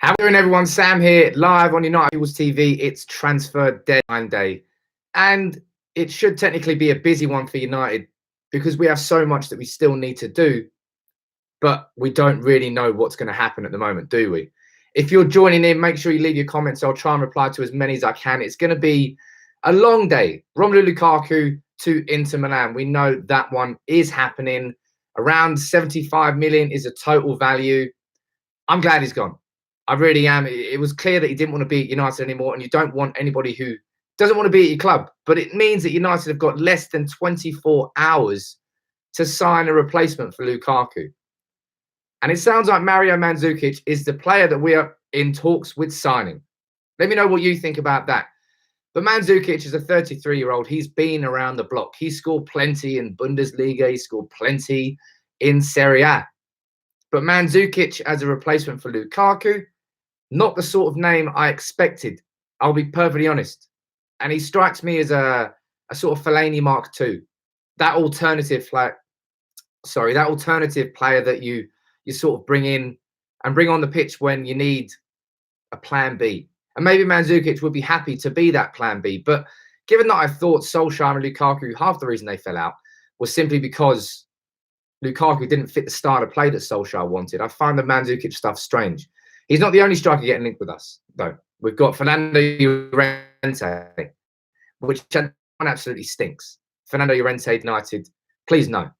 How are you doing, everyone? Sam here, live on United People's TV. It's transfer deadline day, and it should technically be a busy one for United because we have so much that we still need to do, but we don't really know what's going to happen at the moment, do we? If you're joining in, make sure you leave your comments. I'll try and reply to as many as I can. It's going to be a long day. Romelu Lukaku to Inter Milan. We know that one is happening. Around 75 million is a total value. I'm glad he's gone. I really am. It was clear that he didn't want to be at United anymore, and you don't want anybody who doesn't want to be at your club. But it means that United have got less than 24 hours to sign a replacement for Lukaku. And it sounds like Mario Mandzukic is the player that we are in talks with signing. Let me know what you think about that. But Mandzukic is a 33-year-old. He's been around the block. He scored plenty in Bundesliga. He scored plenty in Serie A. But Mandzukic as a replacement for Lukaku, not the sort of name I expected. I'll be perfectly honest. And he strikes me as a sort of Fellaini Mark II. That alternative player that you sort of bring in and bring on the pitch when you need a plan B. And maybe Mandzukic would be happy to be that plan B. But given that I thought Solskjaer and Lukaku, half the reason they fell out was simply because Lukaku didn't fit the style of play that Solskjaer wanted, I find the Mandzukic stuff strange. He's not the only striker getting linked with us, though. We've got Fernando Llorente, which absolutely stinks. Fernando Llorente United, please no.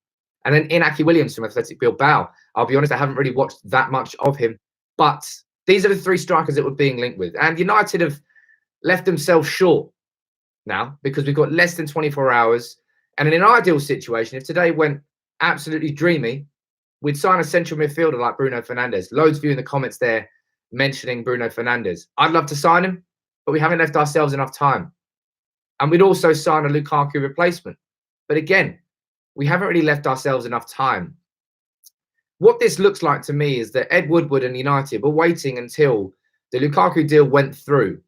And then Inaki Williams from Athletic Bilbao. I'll be honest, I haven't really watched that much of him. But these are the three strikers that we're being linked with. And United have left themselves short now because we've got less than 24 hours. And in an ideal situation, if today went absolutely dreamy, we'd sign a central midfielder like Bruno Fernandes. Loads of you in the comments there mentioning Bruno Fernandes. I'd love to sign him, but we haven't left ourselves enough time. And we'd also sign a Lukaku replacement. But again, we haven't really left ourselves enough time. What this looks like to me is that Ed Woodward and United were waiting until the Lukaku deal went through.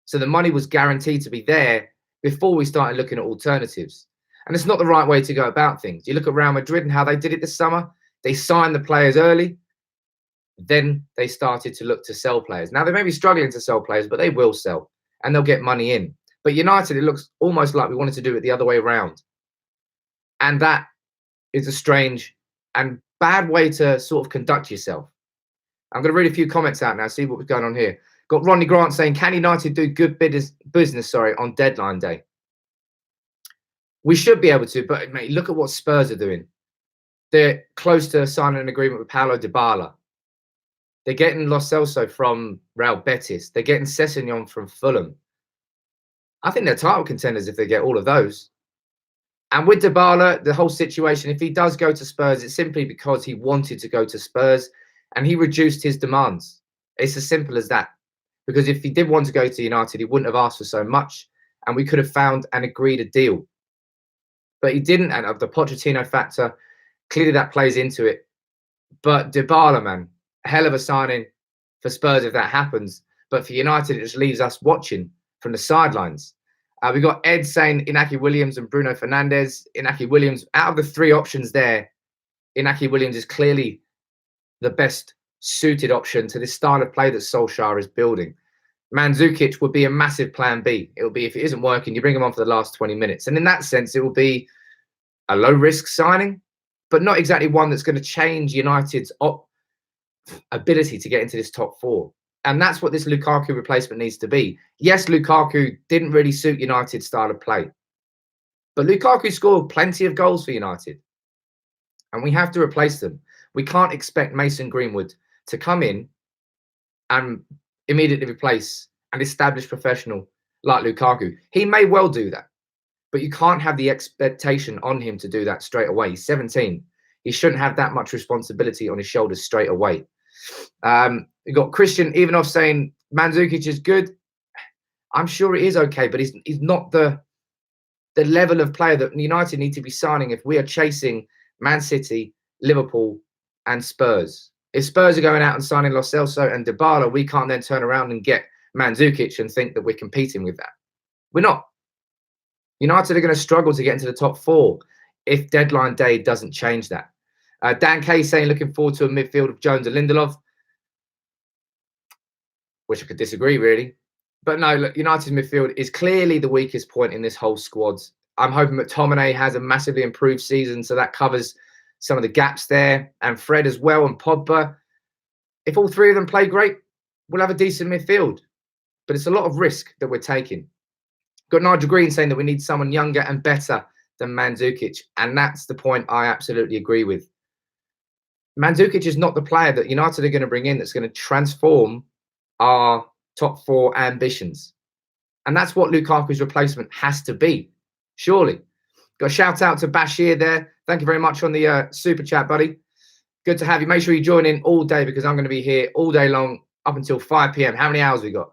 So the money was guaranteed to be there before we started looking at alternatives. And it's not the right way to go about things. You look at Real Madrid and how they did it this summer. They signed the players early. Then they started to look to sell players. Now, they may be struggling to sell players, but they will sell. And they'll get money in. But United, it looks almost like we wanted to do it the other way around. And that is a strange and bad way to sort of conduct yourself. I'm going to read a few comments out now, see what's going on here. Got Ronnie Grant saying, can United do good business on deadline day? We should be able to, but mate, look at what Spurs are doing. They're close to signing an agreement with Paulo Dybala. They're getting Lo Celso from Real Betis. They're getting Sessegnon from Fulham. I think they're title contenders if they get all of those. And with Dybala, the whole situation, if he does go to Spurs, it's simply because he wanted to go to Spurs and he reduced his demands. It's as simple as that. Because if he did want to go to United, he wouldn't have asked for so much and we could have found and agreed a deal. But he didn't, and of the Pochettino factor, clearly that plays into it. But Dybala, man, a hell of a signing for Spurs if that happens. But for United, it just leaves us watching from the sidelines. We got Ed saying Inaki Williams and Bruno Fernandes. Inaki Williams, out of the three options there, Inaki Williams is clearly the best suited option to this style of play that Solskjaer is building. Mandzukic would be a massive plan B. It will be, if it isn't working, you bring him on for the last 20 minutes. And in that sense, it will be a low-risk signing, but not exactly one that's going to change United's ability to get into this top four. And that's what this Lukaku replacement needs to be. Yes, Lukaku didn't really suit United's style of play. But Lukaku scored plenty of goals for United. And we have to replace them. We can't expect Mason Greenwood to come in and immediately replace an established professional like Lukaku. He may well do that. But you can't have the expectation on him to do that straight away. He's 17. He shouldn't have that much responsibility on his shoulders straight away. You got Christian Ivanov saying Mandzukic is good. I'm sure it is okay, but he's not the level of player that United need to be signing if we are chasing Man City, Liverpool, and Spurs. If Spurs are going out and signing Lo Celso and Dybala, we can't then turn around and get Mandzukic and think that we're competing with that. We're not. United are going to struggle to get into the top four if deadline day doesn't change that. Dan Kay saying looking forward to a midfield of Jones and Lindelof. which I could disagree really. But no, look, United's midfield is clearly the weakest point in this whole squad. I'm hoping that McTominay has a massively improved season, so that covers some of the gaps there, and Fred as well, and Pogba. If all three of them play great, we'll have a decent midfield. But it's a lot of risk that we're taking. Got Nigel Green saying that we need someone younger and better than Mandzukic, and that's the point I absolutely agree with. Mandzukic is not the player that United are going to bring in that's going to transform our top four ambitions. And that's what Lukaku's replacement has to be, surely. Got a shout out to Bashir there. Thank you very much on the super chat, buddy. Good to have you. Make sure you join in all day because I'm going to be here all day long up until 5 p.m. How many hours we got?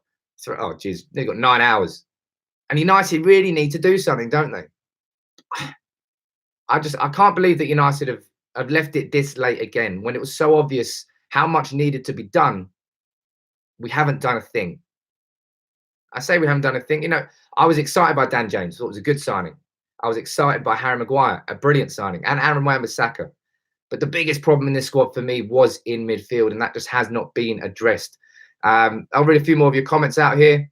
Oh, geez, they've got 9 hours. And United really need to do something, don't they? I can't believe that United have left it this late again when it was so obvious how much needed to be done. We haven't done a thing. I say we haven't done a thing. You know, I was excited by Dan James. I thought it was a good signing. I was excited by Harry Maguire, a brilliant signing, and Aaron Wan-Bissaka. But the biggest problem in this squad for me was in midfield, and that just has not been addressed. I'll read a few more of your comments out here.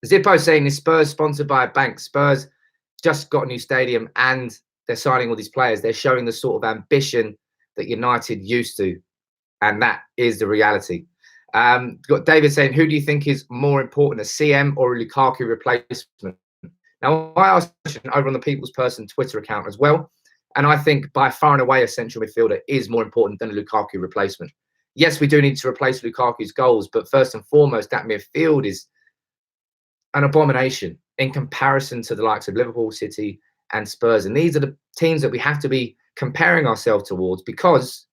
Zippo saying, is Spurs sponsored by a bank? Spurs just got a new stadium and they're signing all these players. They're showing the sort of ambition that United used to, and that is the reality. Got David saying, who do you think is more important, a CM or a Lukaku replacement? Now, I asked a question over on the People's Person Twitter account as well, and I think by far and away a central midfielder is more important than a Lukaku replacement. Yes, we do need to replace Lukaku's goals, but first and foremost, that midfield is an abomination in comparison to the likes of Liverpool, City, and Spurs. And these are the teams that we have to be comparing ourselves towards because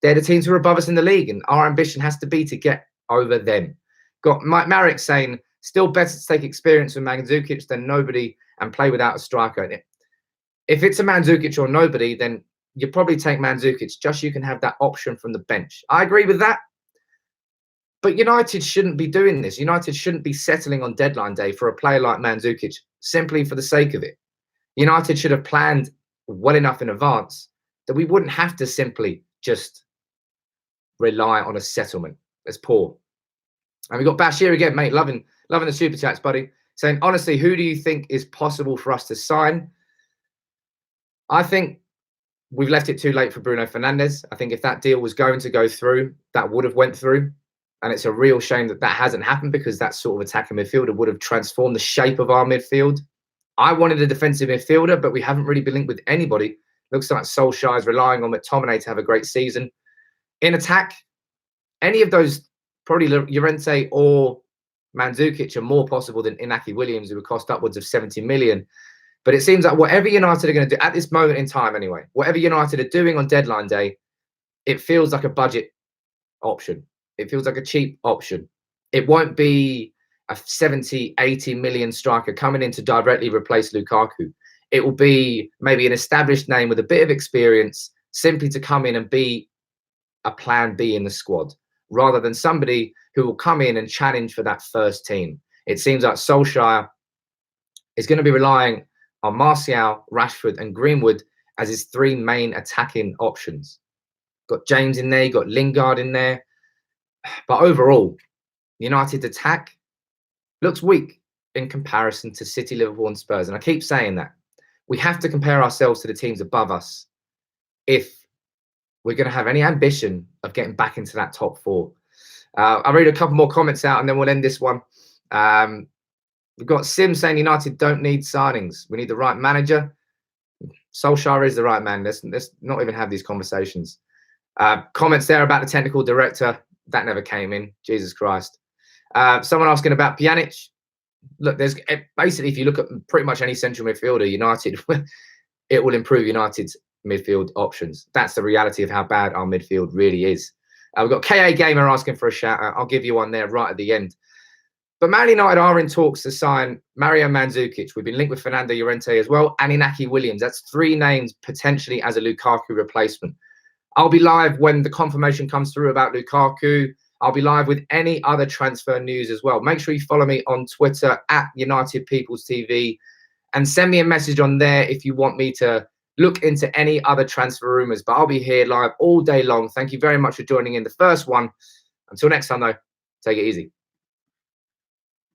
they're the teams who are above us in the league, and our ambition has to be to get over them. Got Mike Marek saying, still better to take experience with Mandzukic than nobody and play without a striker. If it's a Mandzukic or nobody, then you probably take Mandzukic just so you can have that option from the bench. I agree with that. But United shouldn't be doing this. United shouldn't be settling on deadline day for a player like Mandzukic simply for the sake of it. United should have planned well enough in advance that we wouldn't have to simply just rely on a settlement. That's poor. And we got Bashir again, mate, loving the super chats, buddy. Saying, honestly, who do you think is possible for us to sign? I think we've left it too late for Bruno Fernandes. I think if that deal was going to go through, that would have went through. And it's a real shame that that hasn't happened because that sort of attacking midfielder would have transformed the shape of our midfield. I wanted a defensive midfielder, but we haven't really been linked with anybody. Looks like Solskjaer is relying on McTominay to have a great season. In attack, any of those, probably Llorente or Mandzukic, are more possible than Inaki Williams, who would cost upwards of 70 million. But it seems like whatever United are going to do at this moment in time anyway, whatever United are doing on deadline day, it feels like a budget option. It feels like a cheap option. It won't be a 70, 80 million striker coming in to directly replace Lukaku. It will be maybe an established name with a bit of experience simply to come in and be a plan B in the squad rather than somebody who will come in and challenge for that first team. It seems like Solskjaer is going to be relying on Martial, Rashford and Greenwood as his three main attacking options. Got James in there, you got Lingard in there. But overall, United's attack looks weak in comparison to City, Liverpool and Spurs. And I keep saying that. We have to compare ourselves to the teams above us if we're going to have any ambition of getting back into that top four. I'll read a couple more comments out and then we'll end this one. We've got Sim saying United don't need signings. We need the right manager. Solskjaer is the right man. Let's not even have these conversations. Comments there about the technical director. That never came in. Jesus Christ. Someone asking about Pjanic. Look, there's basically, if you look at pretty much any central midfielder, United, it will improve United's midfield options. That's the reality of how bad our midfield really is. We've got KA Gamer asking for a shout out. I'll give you one there right at the end. But Man United are in talks to sign Mario Mandzukic. We've been linked with Fernando Llorente as well, and Inaki Williams. That's three names potentially as a Lukaku replacement. I'll be live when the confirmation comes through about Lukaku. I'll be live with any other transfer news as well. Make sure you follow me on Twitter at United People's TV and send me a message on there if you want me to look into any other transfer rumours. But I'll be here live all day long. Thank you very much for joining in the first one. Until next time, though, take it easy.